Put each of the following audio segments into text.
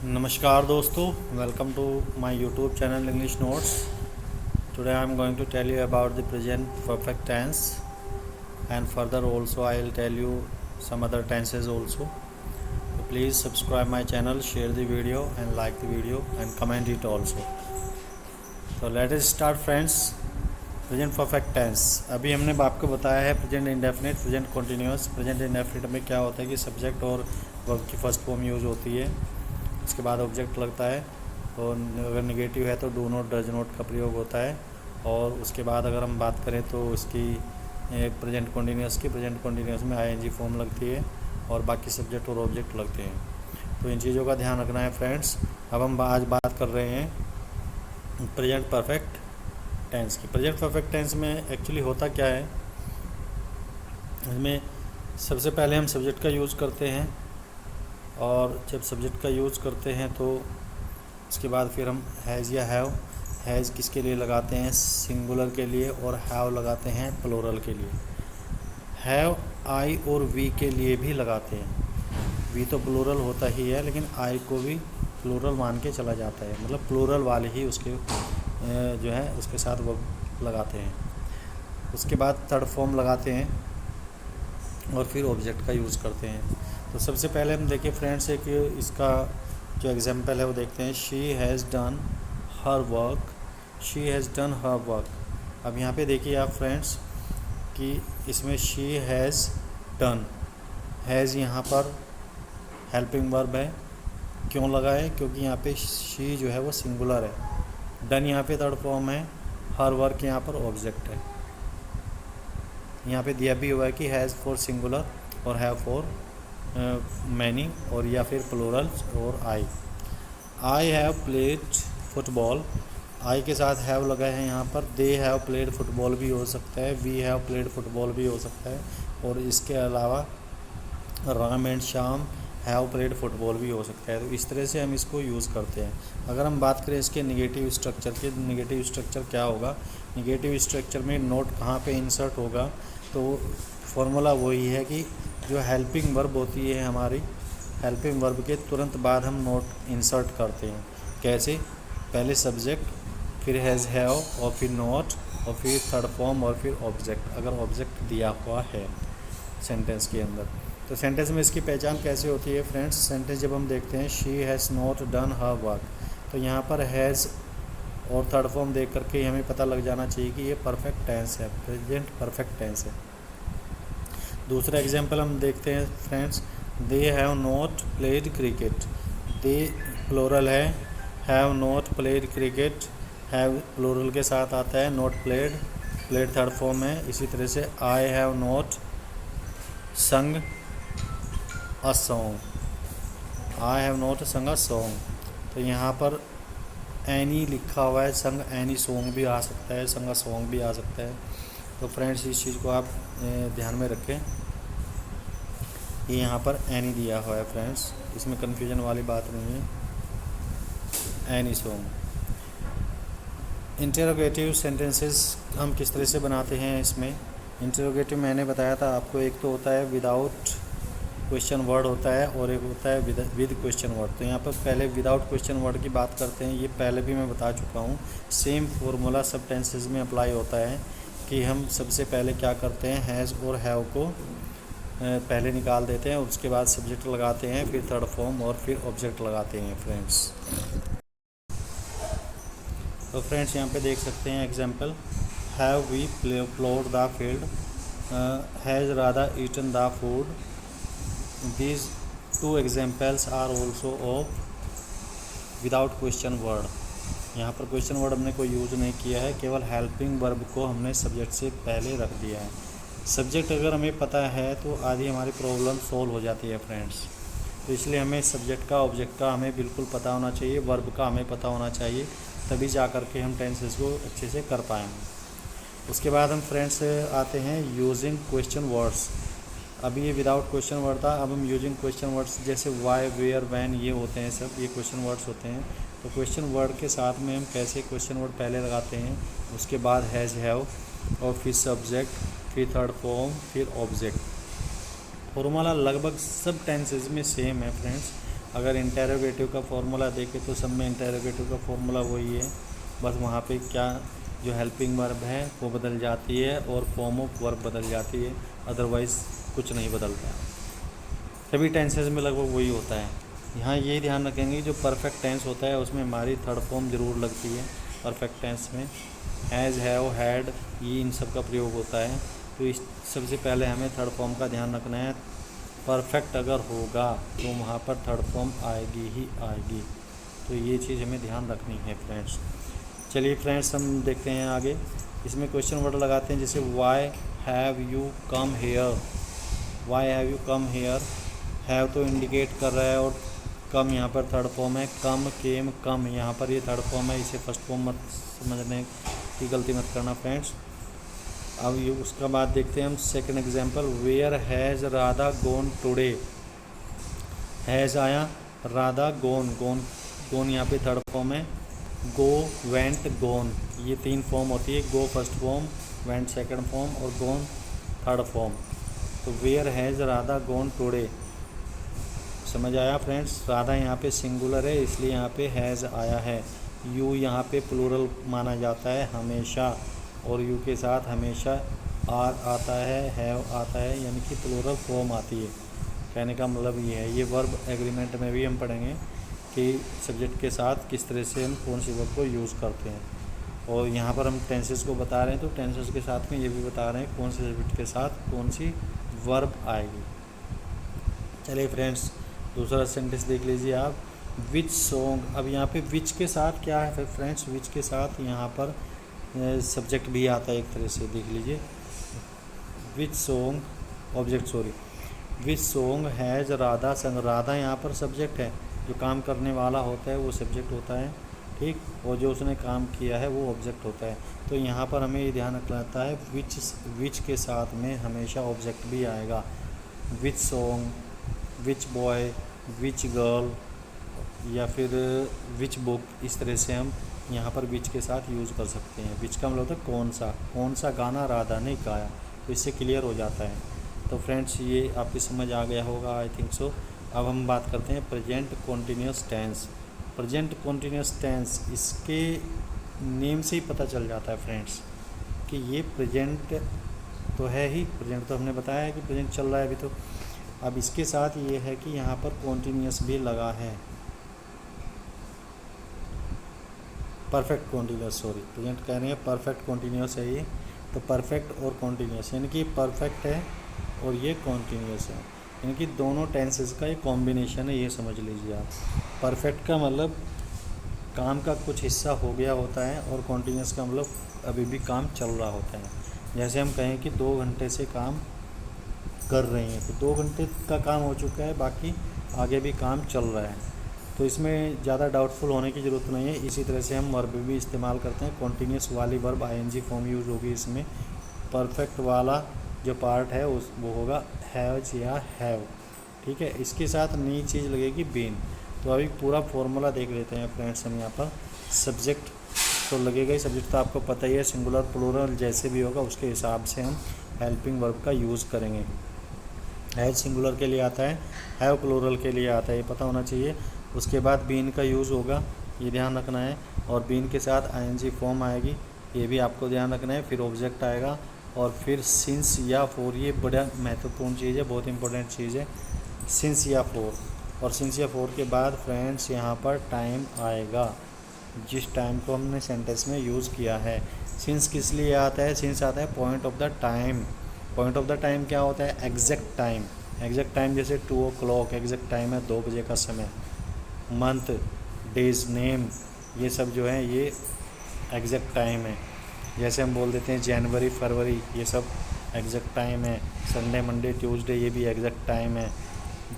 नमस्कार दोस्तों, welcome to my YouTube channel English notes. Today I am going to tell you about the present perfect tense and further also I will tell you some other tenses also. So please subscribe my channel, share the video and like the video and comment it also. So let us start friends. Present perfect tense अभी हमने आपको बताया है present indefinite, present continuous. Present indefinite में क्या होता है कि सब्जेक्ट और वर्ब की फर्स्ट फॉर्म यूज होती है, उसके बाद ऑब्जेक्ट लगता है, और अगर नेगेटिव है तो डू नॉट, डज नॉट का प्रयोग होता है, और उसके बाद अगर हम बात करें तो उसकी प्रेजेंट कॉन्टीन्यूअस में आईएनजी फॉर्म लगती है और बाकी सब्जेक्ट और ऑब्जेक्ट लगते हैं। तो इन चीज़ों का ध्यान रखना है फ्रेंड्स। अब हम आज बात कर रहे हैं प्रेजेंट परफेक्ट टेंस की। प्रेजेंट परफेक्ट टेंस में एक्चुअली होता क्या है, इसमें सबसे पहले हम सब्जेक्ट का यूज़ करते हैं, और जब सब्जेक्ट का यूज़ करते हैं तो उसके बाद फिर हम हैज़ या हैव, हैज़ किसके लिए लगाते हैं, सिंगुलर के लिए, और हैव लगाते हैं प्लूरल के लिए। हैव आई और वी के लिए भी लगाते हैं। वी तो प्लूरल होता ही है, लेकिन आई को भी प्लूरल मान के चला जाता है, मतलब प्लूरल वाले ही उसके जो है उसके साथ वो लगाते हैं। उसके बाद थर्ड फॉर्म लगाते हैं और फिर ऑब्जेक्ट का यूज़ करते हैं। तो सबसे पहले हम देखिए फ्रेंड्स, एक इसका जो एग्जांपल है वो देखते हैं। She has done her work, she has done her work. अब यहाँ पे देखिए आप फ्रेंड्स कि इसमें शी हैज़ डन, हैज़ यहाँ पर हेल्पिंग वर्ब है। क्यों लगा है? क्योंकि यहाँ पे शी जो है वो सिंगुलर है, डन यहाँ पे थर्ड फॉर्म है, हर वर्क यहाँ पर ऑब्जेक्ट है। यहाँ पे दिया भी हुआ है कि हैज़ फॉर सिंगुलर और हैव फॉर मैनी, और या फिर प्लूरल और आई हैव प्लेड फुटबॉल। आई के साथ हैव लगा है यहाँ पर। दे हैव प्लेड फुटबॉल भी हो सकता है, वी हैव प्लेड फुटबॉल भी हो सकता है, और इसके अलावा Ram and Shyam have played football भी हो सकता है। तो इस तरह से हम इसको यूज़ करते हैं। अगर हम बात करें इसके नेगेटिव स्ट्रक्चर के, नेगेटिव स्ट्रक्चर क्या होगा, नेगेटिव स्ट्रक्चर में नोट कहाँ पे इंसर्ट होगा, तो फॉर्मूला वही है कि जो हेल्पिंग वर्ब होती है हमारी, हेल्पिंग वर्ब के तुरंत बाद हम नोट इंसर्ट करते हैं। कैसे? पहले सब्जेक्ट, फिर हैज़ हैव, और फिर नोट, और फिर थर्ड फॉर्म, और फिर ऑब्जेक्ट, अगर ऑब्जेक्ट दिया हुआ है सेंटेंस के अंदर। तो सेंटेंस में इसकी पहचान कैसे होती है फ्रेंड्स? सेंटेंस जब हम देखते हैं she has not done her work, तो यहाँ पर हैज़ और थर्ड फॉर्म देख करके हमें पता लग जाना चाहिए कि ये परफेक्ट टेंस है, प्रेजेंट परफेक्ट टेंस है। दूसरा एग्जांपल हम देखते हैं friends. They have not played cricket, they plural है, have not played cricket, have plural के साथ आता है, not played, played third form है। इसी तरह से I have not sung a song, I have not sung a song. तो यहाँ पर एनी लिखा हुआ है, संग एनी सॉन्ग भी आ सकता है, संग अ सॉन्ग भी आ सकता है। तो फ्रेंड्स इस चीज़ को आप ध्यान में रखें। ये यहाँ पर एनी दिया हुआ है फ्रेंड्स, इसमें कन्फ्यूजन वाली बात नहीं है, एनी सॉन्ग। इंटरोगेटिव सेंटेंसेस हम किस तरह से बनाते हैं इसमें? इंटरोगेटिव मैंने बताया था आपको, एक तो होता है विदाउट क्वेश्चन वर्ड होता है, और एक होता है विद क्वेश्चन वर्ड। तो यहाँ पर पहले विदाउट क्वेश्चन वर्ड की बात करते हैं। ये पहले भी मैं बता चुका हूँ। सेम फॉर्मूला सब टेंसेस में अप्लाई होता है कि हम सबसे पहले क्या करते हैं, हैज़ और हैव को पहले निकाल देते हैं, उसके बाद सब्जेक्ट लगाते हैं, फिर थर्ड फॉर्म, और फिर ऑब्जेक्ट लगाते हैं फ्रेंड्स। तो फ्रेंड्स यहाँ पे देख सकते हैं example. Have we ploughed the field, has Radha eaten the food. These two examples are also of without question word। यहाँ पर क्वेश्चन वर्ड हमने कोई यूज़ नहीं किया है, केवल हेल्पिंग वर्ब को हमने सब्जेक्ट से पहले रख दिया है। सब्जेक्ट अगर हमें पता है तो आधी हमारी प्रॉब्लम सॉल्व हो जाती है फ्रेंड्स। तो इसलिए हमें सब्जेक्ट का, ऑब्जेक्ट का हमें बिल्कुल पता होना चाहिए, वर्ब का हमें पता होना चाहिए, तभी जा कर के हम टेंसेस को अच्छे से कर पाएंगे। उसके बाद हम फ्रेंड्स आते हैं यूजिंग क्वेश्चन वर्ड्स। अभी ये विदाउट क्वेश्चन वर्ड था, अब हम यूजिंग क्वेश्चन वर्ड्स जैसे वाई, वेयर, वैन, ये होते हैं, सब ये क्वेश्चन वर्ड्स होते हैं। तो क्वेश्चन वर्ड के साथ में हम कैसे क्वेश्चन वर्ड पहले लगाते हैं, उसके बाद हैज़, हैव, और फिर सब्जेक्ट, फिर थर्ड फॉर्म, फिर ऑब्जेक्ट। फॉर्मूला लगभग सब टेंसेज में सेम है फ्रेंड्स। अगर इंटेरोगेटिव का फॉर्मूला देखें तो सब में इंटेरोगेटिव का फॉर्मूला वही है, बस वहाँ पे क्या जो हेल्पिंग वर्ब है वो बदल जाती है और फॉर्म ऑफ वर्ब बदल जाती है, अदरवाइज़ कुछ नहीं बदलता। सभी टेंसेस में लगभग वही होता है। यहाँ ये ध्यान रखेंगे जो परफेक्ट टेंस होता है उसमें हमारी थर्ड फॉर्म ज़रूर लगती है। परफेक्ट टेंस में हैज़, हैव, हैड, ये इन सब का प्रयोग होता है। तो इस सबसे पहले हमें थर्ड फॉर्म का ध्यान रखना है। परफेक्ट अगर होगा तो वहाँ पर थर्ड फॉर्म आएगी ही आएगी, तो ये चीज़ हमें ध्यान रखनी है फ्रेंड्स। चलिए फ्रेंड्स हम देखते हैं आगे। इसमें क्वेश्चन वर्ड लगाते हैं, जैसे why have you come here. Why have you come here, have तो इंडिकेट कर रहा है और कम यहाँ पर थर्ड फॉर्म है। कम, केम, कम, यहाँ पर ये थर्ड फॉर्म है, इसे फर्स्ट फॉर्म मत समझने की गलती मत करना फ्रेंड्स। अब ये उसका बाद देखते हैं हम second example, where has Radha gone today. Has आया, राधा गोन, गोन गोन यहाँ पे थर्ड फॉर्म है। गो, वेंट, गोन, ये तीन फॉर्म होती है। Go first form, went second form और गोन थर्ड फॉर्म। तो where has Radha gone today, समझ आया फ्रेंड्स। राधा यहाँ पे सिंगुलर है इसलिए यहाँ पे हैज़ आया है। यू यहाँ पे प्लूरल माना जाता है हमेशा, और यू के साथ हमेशा आर आता है, हैव आता है, यानी कि प्लूरल फॉर्म आती है। कहने का मतलब ये है। ये वर्ब एग्रीमेंट में भी हम पढ़ेंगे कि सब्जेक्ट के साथ किस तरह से हम कौन सी वर्ब को यूज़ करते हैं। और यहाँ पर हम टेंसेस को बता रहे हैं, तो टेंसेस के साथ में ये भी बता रहे हैं कौन से सब्जेक्ट के साथ कौन सी वर्ब आएगी। चलिए फ्रेंड्स दूसरा सेंटेंस देख लीजिए आप, विच सॉन्ग। अब यहाँ पे विच के साथ क्या है फ्रेंड्स, विच के साथ यहाँ पर सब्जेक्ट भी आता है एक तरह से, देख लीजिए। Which song object, sorry, which song has Radha संग। राधा यहाँ पर सब्जेक्ट है, जो काम करने वाला होता है वो सब्जेक्ट होता है, ठीक, और जो उसने काम किया है वो ऑब्जेक्ट होता है। तो यहाँ पर हमें ये ध्यान रखना होता है विच के साथ में हमेशा ऑब्जेक्ट भी आएगा। Which song, which boy, which girl, या फिर विच बुक, इस तरह से हम यहाँ पर विच के साथ यूज़ कर सकते हैं। विच का मतलब होता है कौन सा गाना राधा ने गाया, तो इससे क्लियर हो जाता है। तो फ्रेंड्स ये आपकी समझ आ गया होगा, आई थिंक सो। अब हम बात करते हैं present continuous tense. Present continuous tense, इसके नेम से ही पता चल जाता है फ्रेंड्स कि ये प्रेजेंट तो है ही, प्रेजेंट तो हमने बताया है कि प्रेजेंट चल रहा है अभी। तो अब इसके साथ ये है कि यहाँ पर कॉन्टीन्यूस भी लगा है। परफेक्ट कॉन्टीन्यूस, सॉरी, प्रेजेंट कह रहे हैं परफेक्ट कॉन्टीन्यूस है ये। तो परफेक्ट और कॉन्टीन्यूस, यानी कि परफेक्ट है और ये कॉन्टीन्यूस है, यानी कि दोनों टेंसेस का एक कॉम्बिनेशन है, ये समझ लीजिए आप। परफेक्ट का मतलब काम का कुछ हिस्सा हो गया होता है, और कॉन्टीन्यूस का मतलब अभी भी काम चल रहा होता है। जैसे हम कहें कि 2 घंटे से काम कर रहे हैं, तो 2 घंटे का काम हो चुका है, बाकी आगे भी काम चल रहा है। तो इसमें ज़्यादा डाउटफुल होने की ज़रूरत नहीं है। इसी तरह से हम वर्ब भी इस्तेमाल करते हैं। कॉन्टीन्यूस वाली वर्ब आईएनजी फॉर्म यूज़ होगी इसमें। परफेक्ट वाला जो पार्ट है उस वो होगा हैज़ या हैव, ठीक है। इसके साथ नई चीज़ लगेगी बीन। तो अभी पूरा फॉर्मूला देख लेते हैं फ्रेंड्स हम यहाँ पर। सब्जेक्ट तो लगेगा ही, सब्जेक्ट तो आपको पता ही है, सिंगुलर प्लूरल जैसे भी होगा उसके हिसाब से हम हेल्पिंग वर्ब का यूज़ करेंगे। हैज़ सिंगुलर के लिए आता है, हैव प्लूरल के लिए आता है, ये पता होना चाहिए। उसके बाद बीन का यूज़ होगा, ये ध्यान रखना है, और बीन के साथ आईएनजी फॉर्म आएगी, ये भी आपको ध्यान रखना है। फिर ऑब्जेक्ट आएगा, और फिर सिंस या फॉर, ये बड़ा महत्वपूर्ण चीज़ है, बहुत इंपॉर्टेंट चीज़ है, सिंस या फॉर। और सिंस या फॉर के बाद फ्रेंड्स यहाँ पर टाइम आएगा, जिस टाइम को हमने सेंटेंस में यूज़ किया है। सिंस किस लिए आता है, सिंस आता है point of the time. Point of the time क्या होता है, एग्जैक्ट टाइम। एग्जैक्ट टाइम जैसे 2 o'clock एग्जैक्ट टाइम है, 2 बजे का समय। मंथ, डेज, नेम, ये सब जो है ये एग्जैक्ट टाइम है। जैसे हम बोल देते हैं जनवरी, फरवरी, ये सब एग्जैक्ट टाइम है। संडे, मंडे, ट्यूसडे, ये भी एग्जैक्ट टाइम है।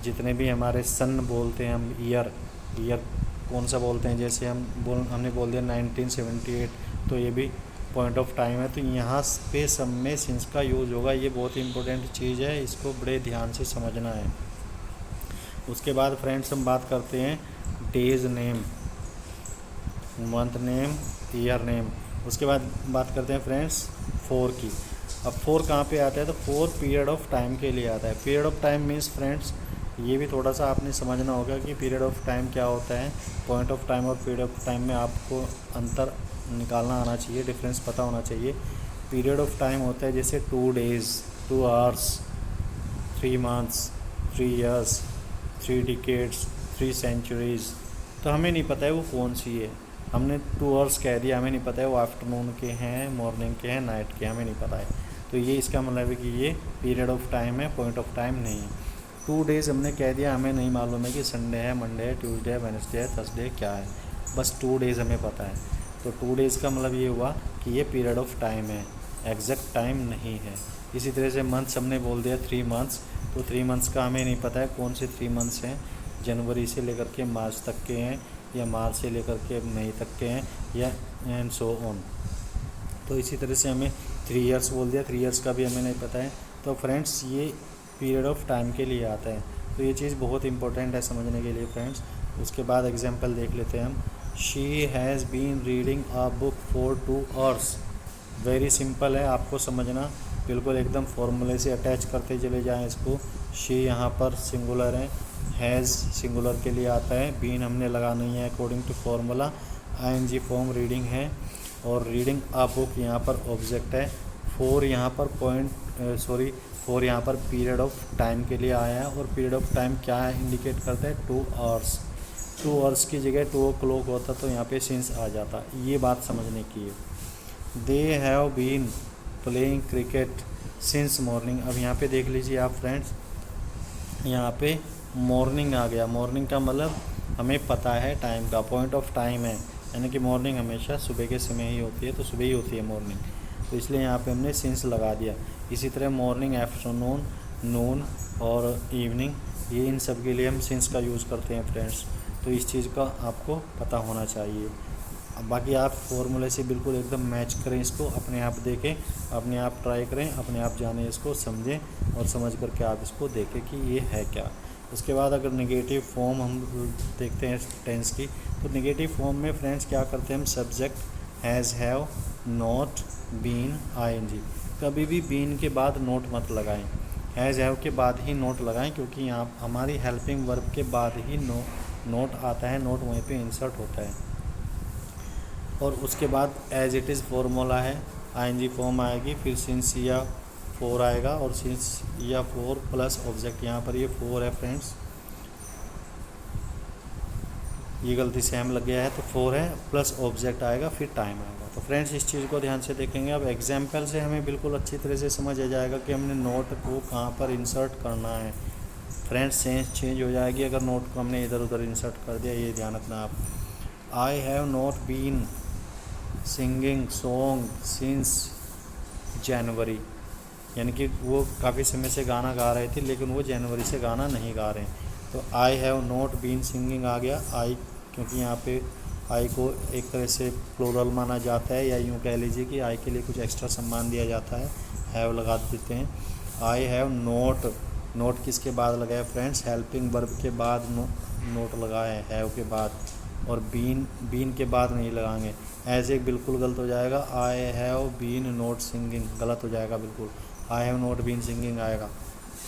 जितने भी हमारे सन बोलते हैं हम, ईयर कौन सा बोलते हैं, जैसे हमने बोल दिया 1978, तो ये भी पॉइंट ऑफ टाइम है। तो यहाँ पे सब में सिंस का यूज़ होगा, ये बहुत इंपॉर्टेंट चीज़ है, इसको बड़े ध्यान से समझना है। उसके बाद फ्रेंड्स हम बात करते हैं days name, month name, year name. उसके बाद बात करते हैं फ्रेंड्स फोर की। अब फोर कहाँ पे आता है, तो फोर पीरियड ऑफ टाइम के लिए आता है। Period of time means friends ये भी थोड़ा सा आपने समझना होगा कि पीरियड ऑफ टाइम क्या होता है। पॉइंट ऑफ टाइम और पीरियड ऑफ टाइम में आपको अंतर निकालना आना चाहिए, डिफरेंस पता होना चाहिए। पीरियड ऑफ टाइम होता है जैसे 2 days, 2 hours, 3 months, 3 years, 3 decades, 3 centuries. तो हमें नहीं पता है वो कौन सी है। हमने 2 आवर्स कह दिया, हमें नहीं पता है वो आफ्टरनून के हैं, मॉर्निंग के हैं, नाइट के, हमें नहीं पता है। तो ये इसका मतलब है कि ये पीरियड ऑफ टाइम है, पॉइंट ऑफ टाइम नहीं है। 2 डेज़ हमने कह दिया, हमें नहीं मालूम है कि संडे है, मंडे है, ट्यूसडे है, वेडनेसडे है, थर्सडे क्या है, बस 2 डेज़ हमें पता है। तो 2 डेज़ का मतलब ये हुआ कि ये पीरियड ऑफ टाइम है, एग्जैक्ट टाइम नहीं है। इसी तरह से मंथ्स हमने बोल दिया 3 मंथ्स, तो 3 मंथ्स का हमें नहीं पता है कौन से 3 मंथ्स हैं, जनवरी से लेकर के मार्च तक के हैं, या मार्च से लेकर के मई तक के हैं, या एंड सो ऑन। तो इसी तरह से हमें 3 इयर्स बोल दिया, 3 इयर्स का भी हमें नहीं पता है। तो फ्रेंड्स ये पीरियड ऑफ टाइम के लिए आता है। तो ये चीज़ बहुत इंपॉर्टेंट है समझने के लिए फ्रेंड्स। उसके बाद एग्जांपल देख लेते हैं हम। She has been reading a book for 2 hours. Very simple है, आपको समझना, बिल्कुल एकदम फॉर्मूले से अटैच करते चले जाएं इसको। शी यहाँ पर सिंगुलर है, हैज़ सिंगुलर के लिए आता है, बीन हमने लगाना ही है according to formula. ING form reading है, और रीडिंग अ बुक यहाँ पर ऑब्जेक्ट है। फोर यहाँ पर फोर यहाँ पर पीरियड ऑफ टाइम के लिए आया है, और पीरियड ऑफ टाइम क्या है इंडिकेट करता है 2 आवर्स। 2 आवर्स की जगह 2 o'clock होता तो यहाँ पे सिंस आ जाता। ये बात समझने की है। They have been playing cricket since morning. अब यहाँ पे देख लीजिए आप फ्रेंड्स, यहाँ पे मॉर्निंग आ गया। मॉर्निंग का मतलब हमें पता है टाइम का, पॉइंट ऑफ टाइम है, यानी कि मॉर्निंग हमेशा सुबह के समय ही होती है, तो सुबह ही होती है मॉर्निंग, तो इसलिए यहाँ पे हमने सिंस लगा दिया। इसी तरह मॉर्निंग, आफ्टरनून, नून और इवनिंग, ये इन सब के लिए हम सिंस का यूज़ करते हैं फ्रेंड्स। तो इस चीज़ का आपको पता होना चाहिए। अब बाकी आप फॉर्मूले से बिल्कुल एकदम मैच करें इसको, अपने आप देखें, अपने आप ट्राई करें, अपने आप जानें इसको, समझें, और समझ करके आप इसको देखें कि ये है क्या। उसके बाद अगर नेगेटिव फॉर्म हम देखते हैं टेंस की, तो नेगेटिव फॉर्म में फ्रेंड्स क्या करते हैं हम, subject has, have, not, been, ING. कभी भी बीन के बाद नोट मत लगाएं, हैज़ हैव के बाद ही नोट लगाएं, क्योंकि यहाँ हमारी हेल्पिंग वर्ब के बाद ही नोट आता है, नोट वहीं पे इंसर्ट होता है। और उसके बाद एज इट इज़ फॉर्मूला है, आईएनजी फॉर्म आएगी, फिर सिंस या 4 आएगा, और सिंस या 4 प्लस ऑब्जेक्ट, यहाँ पर ये 4 है फ्रेंड्स, ये गलती से हम लग गया है, तो 4 है प्लस ऑब्जेक्ट आएगा, फिर टाइम आएगा। तो फ्रेंड्स इस चीज़ को ध्यान से देखेंगे। अब एग्जाम्पल से हमें बिल्कुल अच्छी तरह से समझ आ जाएगा कि हमने नोट को कहाँ पर इंसर्ट करना है। फ्रेंड्स सेंस चेंज हो जाएगी अगर नोट को हमने इधर उधर इंसर्ट कर दिया, ये ध्यान रखना आप। I have not been singing song since January, यानी कि वो काफ़ी समय से गाना गा रहे थे, लेकिन वो जनवरी से गाना नहीं गा रहे हैं। तो I have not been singing आ गया, आई, क्योंकि यहाँ पे आई को एक तरह से प्लूरल माना जाता है, या यूँ कह लीजिए कि आई के लिए कुछ एक्स्ट्रा सम्मान दिया जाता है, हैव लगा देते हैं। आई हैव नॉट, नोट किसके बाद लगाया फ्रेंड्स, हेल्पिंग वर्ब के बाद नोट लगाया है, हैव के बाद, और बीन के बाद नहीं लगाएंगे। ऐसे बिल्कुल गलत हो जाएगा, I have been not singing, गलत हो जाएगा बिल्कुल, I have not been singing आएगा।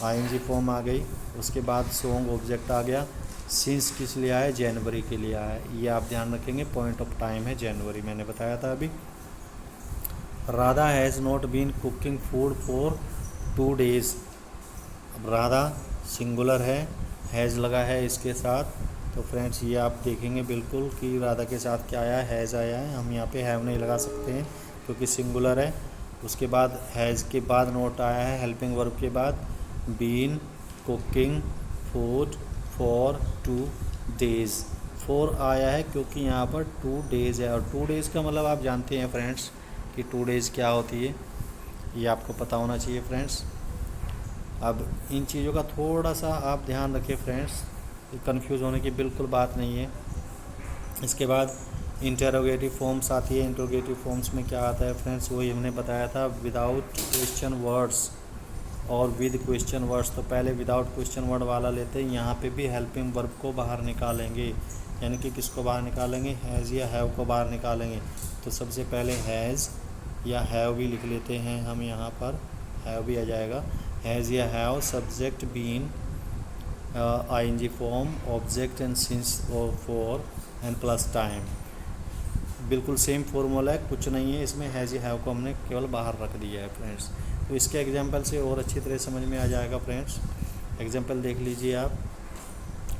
आईएनजी फॉर्म आ गई, उसके बाद सॉन्ग ऑब्जेक्ट आ गया, सिंस किस लिए आया, जनवरी के लिए आया, ये आप ध्यान रखेंगे, पॉइंट ऑफ टाइम है जनवरी, मैंने बताया था अभी। Radha has not been cooking food for 2 days। अब राधा सिंगुलर है, हैज़ लगा है इसके साथ, तो फ्रेंड्स ये आप देखेंगे बिल्कुल कि राधा के साथ क्या आया है, हैज़ आया है। हम यहाँ पे हैव नहीं लगा सकते हैं क्योंकि सिंगुलर है। उसके बाद हैज़ के बाद नोट आया है, हेल्पिंग वर्ब के बाद, been cooking food for 2 days। 4 आया है क्योंकि यहाँ पर 2 days है, और 2 days का मतलब आप जानते हैं फ्रेंड्स कि 2 days क्या होती है, ये आपको पता होना चाहिए फ्रेंड्स। अब इन चीज़ों का थोड़ा सा आप ध्यान रखें फ्रेंड्स, कंफ्यूज होने की बिल्कुल बात नहीं है। इसके बाद इंटरोगेटिव फॉर्म्स आती है। इंटरोगेटिव फॉर्म्स में क्या आता है फ्रेंड्स, वही हमने बताया था, विदाउट क्वेश्चन वर्ड्स और विद क्वेश्चन वर्ड्स। तो पहले विदाउट क्वेश्चन वर्ड वाला लेते हैं, यहाँ पे भी हेल्पिंग वर्ब को बाहर निकालेंगे, यानी कि किसको बाहर निकालेंगे, हैज़ या हैव को बाहर निकालेंगे। तो सबसे पहले हैज़ या हैव भी लिख लेते हैं हम, यहाँ पर हैव भी आ जाएगा, हैज़ या have, subject been, ing form, object and since और फॉर एंड प्लस टाइम। बिल्कुल सेम फॉर्मूला है, कुछ नहीं है इसमें, हैज़ हैव को हमने केवल बाहर रख दिया है फ्रेंड्स। तो इसके एग्जांपल से और अच्छी तरह समझ में आ जाएगा फ्रेंड्स। एग्जांपल देख लीजिए आप।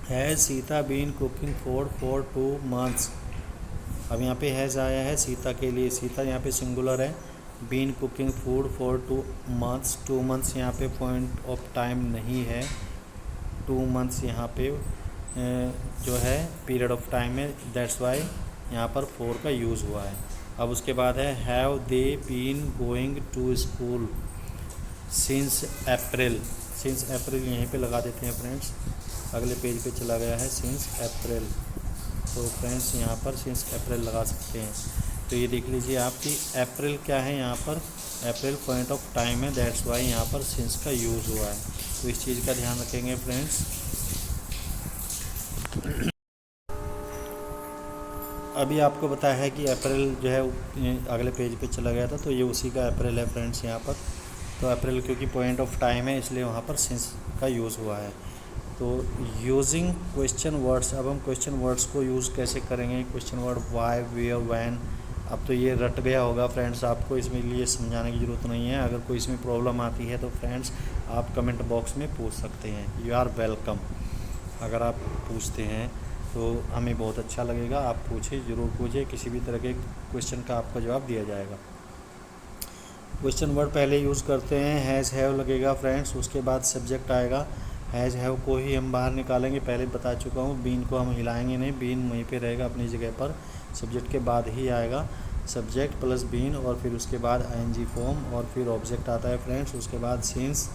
Has Sita been cooking for 2 months। अब यहाँ पे हैज़ आया है सीता के लिए, सीता यहाँ पे सिंगुलर है। Been cooking food for 2 months, 2 months यहाँ पे पॉइंट ऑफ टाइम नहीं है, 2 months यहाँ पे जो है पीरियड ऑफ टाइम है, दैट्स वाई यहाँ पर फॉर का यूज़ हुआ है। अब उसके बाद है have they been going to school since April. Since April यहीं पे लगा देते हैं फ्रेंड्स, अगले पेज पे चला गया है सिंस अप्रैल। तो फ्रेंड्स यहाँ पर सिंस अप्रैल लगा सकते हैं। तो ये देख लीजिए आपकी अप्रैल क्या है, यहाँ पर अप्रैल पॉइंट ऑफ टाइम है, दैट्स वाई यहाँ पर सिंस का यूज़ हुआ है। तो इस चीज़ का ध्यान रखेंगे फ्रेंड्स। अभी आपको बताया है कि अप्रैल जो है अगले पेज पे चला गया था, तो ये उसी का अप्रैल है फ्रेंड्स यहाँ पर। तो अप्रैल क्योंकि पॉइंट ऑफ टाइम है इसलिए वहाँ पर सिंस का यूज़ हुआ है। तो यूजिंग क्वेश्चन वर्ड्स, अब हम क्वेश्चन वर्ड्स को यूज़ कैसे करेंगे। Question word why, where, when. अब तो ये रट गया होगा फ्रेंड्स, आपको इसमें लिए समझाने की ज़रूरत नहीं है। अगर कोई इसमें प्रॉब्लम आती है तो फ्रेंड्स आप कमेंट बॉक्स में पूछ सकते हैं, यू आर वेलकम। अगर आप पूछते हैं तो हमें बहुत अच्छा लगेगा, आप पूछिए, ज़रूर पूछिए, किसी भी तरह के क्वेश्चन का आपको जवाब दिया जाएगा। क्वेश्चन वर्ड पहले यूज़ करते हैं, हैज़ हैव लगेगा फ्रेंड्स, उसके बाद सब्जेक्ट आएगा। हैज़ हैव को ही हम बाहर निकालेंगे, पहले बता चुका हूँ। बीन को हम हिलाएंगे नहीं, बीन वहीं पे रहेगा अपनी जगह पर, सब्जेक्ट के बाद ही आएगा सब्जेक्ट प्लस बीन, और फिर उसके बाद ing फॉर्म, और फिर ऑब्जेक्ट आता है फ्रेंड्स। उसके बाद सिंस,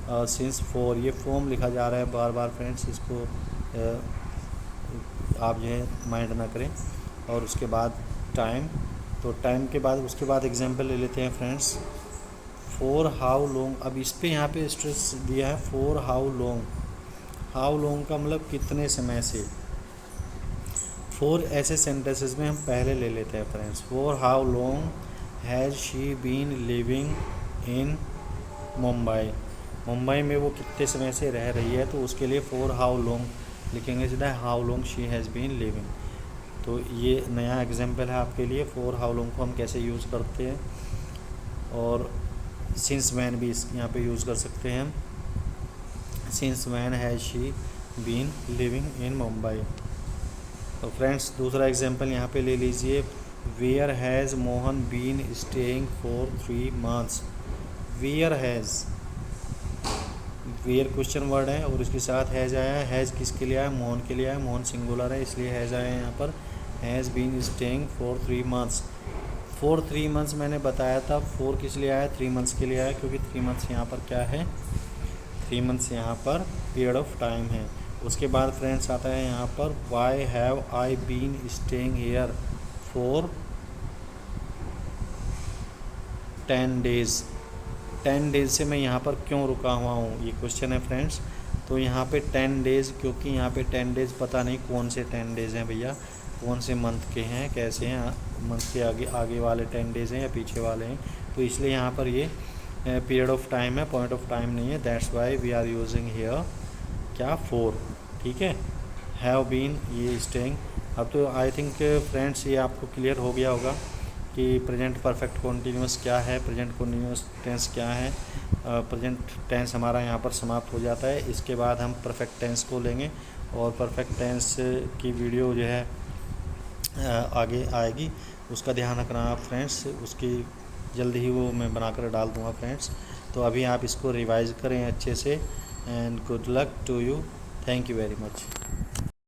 सिंस फॉर, ये फॉर्म लिखा जा रहा है बार बार फ्रेंड्स, इसको आप जो है माइंड ना करें। और उसके बाद टाइम, तो टाइम के बाद उसके बाद एग्जांपल ले लेते हैं फ्रेंड्स। फॉर हाउ लॉन्ग, अब इस पे यहाँ पे स्ट्रेस दिया है for how long. How long का मतलब कितने समय से। फॉर ऐसे सेंटेंसेस में हम पहले ले लेते हैं friends. For how long has she been living in Mumbai. Mumbai में वो कितने समय से रह रही है, तो उसके लिए फॉर हाउ लॉन्ग लिखेंगे सीधा, how long she has been living. तो ये नया एग्जांपल है आपके लिए, फॉर हाउ लॉन्ग को हम कैसे यूज़ करते हैं। और सिंस वैन भी यहाँ पे यूज़ कर सकते हैं हम, since when has she been living in Mumbai. तो फ्रेंड्स दूसरा एग्जांपल यहाँ पे ले लीजिए। Where has Mohan been staying for 3 months। Where has, where question word है और उसके साथ हैज़ आया है। हैज़ किसके लिए आया, मोहन के लिए आया, मोहन सिंगुलर है इसलिए हैज़ आया यहाँ पर। Has been staying for 3 months। For 3 months मैंने बताया था, फॉर किस लिए आया, 3 months के लिए आया, क्योंकि 3 months यहाँ पर क्या है, 3 months यहाँ पर पीरियड ऑफ टाइम है। उसके बाद फ्रेंड्स आता है यहाँ पर why have I been staying here for 10 days। 10 days से मैं यहाँ पर क्यों रुका हुआ हूँ, ये क्वेश्चन है फ्रेंड्स। तो यहाँ पे 10 days, क्योंकि यहाँ पे 10 days पता नहीं कौन से 10 days हैं भैया, कौन से मंथ के हैं, कैसे हैं, मंथ के आगे वाले 10 days हैं या पीछे वाले हैं, तो इसलिए यहाँ पर ये पीरियड ऑफ टाइम है, पॉइंट ऑफ टाइम नहीं है, that's why we are using here क्या, फॉर। ठीक है, हैव बीन ये स्टेइंग। अब तो आई थिंक फ्रेंड्स ये आपको क्लियर हो गया होगा कि प्रेजेंट परफेक्ट कॉन्टीन्यूअस क्या है, प्रेजेंट कॉन्टीन्यूअस टेंस क्या है। प्रेजेंट टेंस हमारा यहाँ पर समाप्त हो जाता है, इसके बाद हम परफेक्ट टेंस को लेंगे, और परफेक्ट टेंस की वीडियो जो है आगे आएगी, उसका ध्यान रखना आप फ्रेंड्स, उसकी जल्दी ही वो मैं बनाकर डाल दूँगा फ्रेंड्स। तो अभी आप इसको रिवाइज़ करें अच्छे से, and good luck to you, thank you very much.